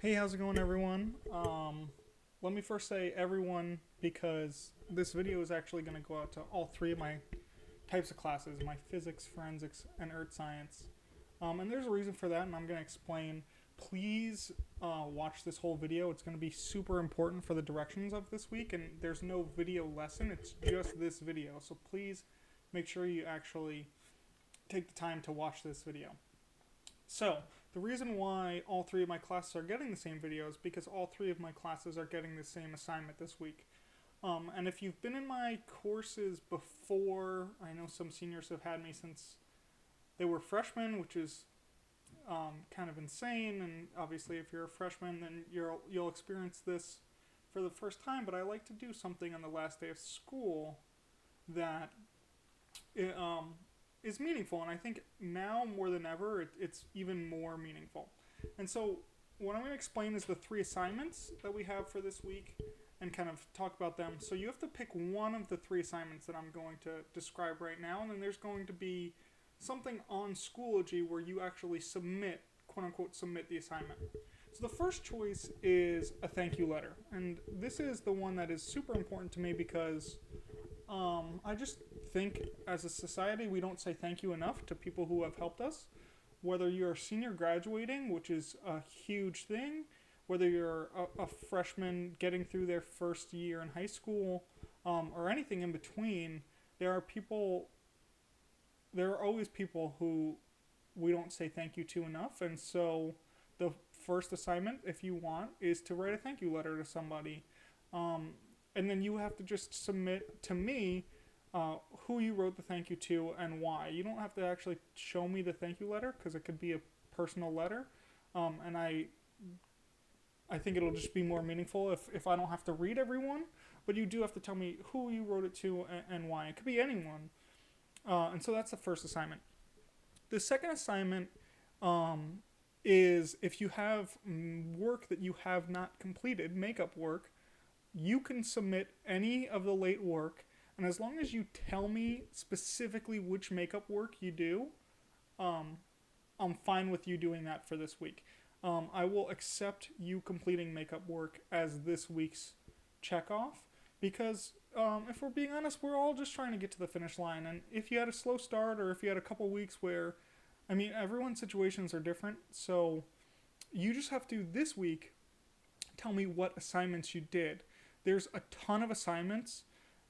Hey, how's it going, everyone? Let me first say everyone because this video is actually going to go out to all three of my types of classes, my physics, forensics, and earth science. And there's a reason for that, and I'm going to explain. Please watch this whole video. It's going to be super important for the directions of this week, and there's no video lesson. It's just this video. So please make sure you actually take the time to watch this video. So, the reason why all three of my classes are getting the same video is because all three of my classes are getting the same assignment this week. And if you've been in my courses before, I know some seniors have had me since they were freshmen, which is kind of insane. And obviously, if you're a freshman, then you'll experience this for the first time. But I like to do something on the last day of school that it, is meaningful, and I think now more than ever it's even more meaningful. And so what I'm going to explain is the three assignments that we have for this week and kind of talk about them. So you have to pick one of the three assignments that I'm going to describe right now, and then there's going to be something on Schoology where you actually submit, quote unquote, submit the assignment. So the first choice is a thank you letter, and this is the one that is super important to me because I just think as a society we don't say thank you enough to people who have helped us. Whether you're a senior graduating, which is a huge thing, whether you're a freshman getting through their first year in high school, or anything in between, there are people, there are always people who we don't say thank you to enough. And so the first assignment, if you want, is to write a thank you letter to somebody. Um, and then you have to just submit to me who you wrote the thank you to and why. You don't have to actually show me the thank you letter because it could be a personal letter, and I think it'll just be more meaningful if I don't have to read everyone, but you do have to tell me who you wrote it to and why. It could be anyone, and so that's the first assignment. The second assignment is if you have work that you have not completed, makeup work, you can submit any of the late work, and as long as you tell me specifically which makeup work you do, um, I'm fine with you doing that for this week. I will accept you completing makeup work as this week's check off because if we're being honest, we're all just trying to get to the finish line. And if you had a slow start or if you had a couple weeks where, I mean, everyone's situations are different, so you just have to this week tell me what assignments you did. There's a ton of assignments,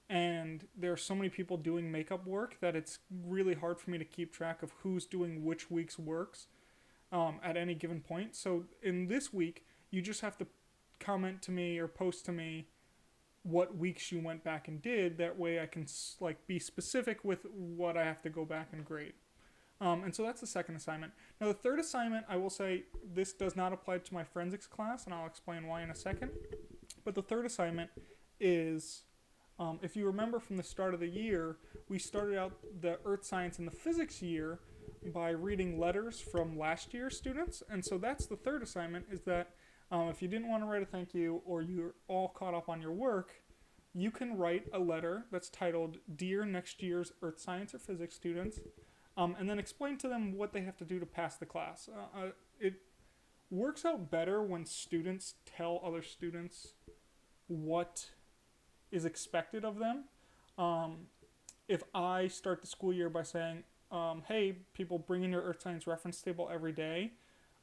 and there are so many people doing makeup work that it's really hard for me to keep track of who's doing which week's works at any given point. So in this week, you just have to comment to me or post to me what weeks you went back and did. That way, I can like be specific with what I have to go back and grade. And so that's the second assignment. Now, the third assignment, I will say this does not apply to my forensics class, and I'll explain why in a second. But the third assignment is if you remember from the start of the year, we started out the earth science and the physics year by reading letters from last year's students. And so that's the third assignment is that if you didn't want to write a thank you or you're all caught up on your work, you can write a letter that's titled Dear Next Year's Earth Science or Physics Students, and then explain to them what they have to do to pass the class. It works out better when students tell other students what is expected of them. Um, if I start the school year by saying, hey, people bring in your earth science reference table every day,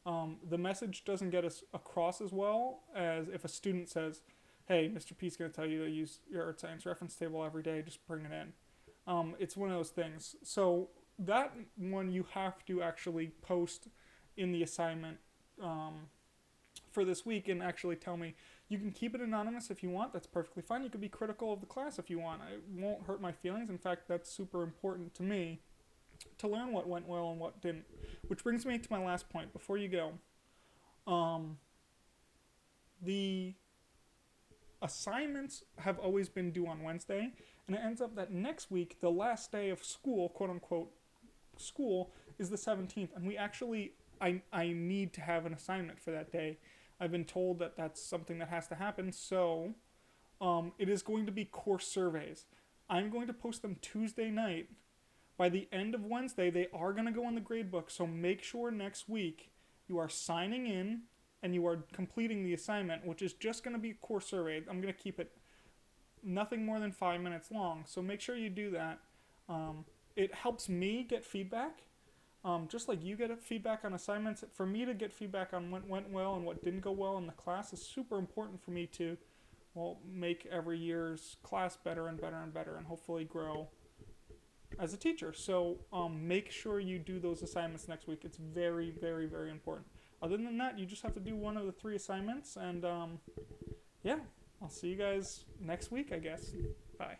the message doesn't get us across as well as if a student says, hey, Mr. P's going to tell you to use your earth science reference table every day, just bring it in. It's one of those things. So that one you have to actually post in the assignment for this week and actually tell me. You can keep it anonymous if you want. That's perfectly fine. You can be critical of the class if you want. It won't hurt my feelings. In fact, that's super important to me to learn what went well and what didn't. Which brings me to my last point. Before you go, um, the assignments have always been due on Wednesday, and it ends up that next week, the last day of school, quote unquote, school, is the 17th, and we actually, I need to have an assignment for that day. I've been told that that's something that has to happen, so it is going to be course surveys. I'm going to post them Tuesday night. By the end of Wednesday, they are going to go in the grade book, so make sure next week you are signing in and you are completing the assignment, which is just going to be a core survey. I'm going to keep it nothing more than 5 minutes long. So make sure you do that. It helps me get feedback, just like you get feedback on assignments. For me to get feedback on what went well and what didn't go well in the class is super important for me to, well, make every year's class better and better and better, and hopefully grow as a teacher. So make sure you do those assignments next week. It's very, very, very important. Other than that, you just have to do one of the 3 assignments, and yeah, I'll see you guys next week, I guess. Bye.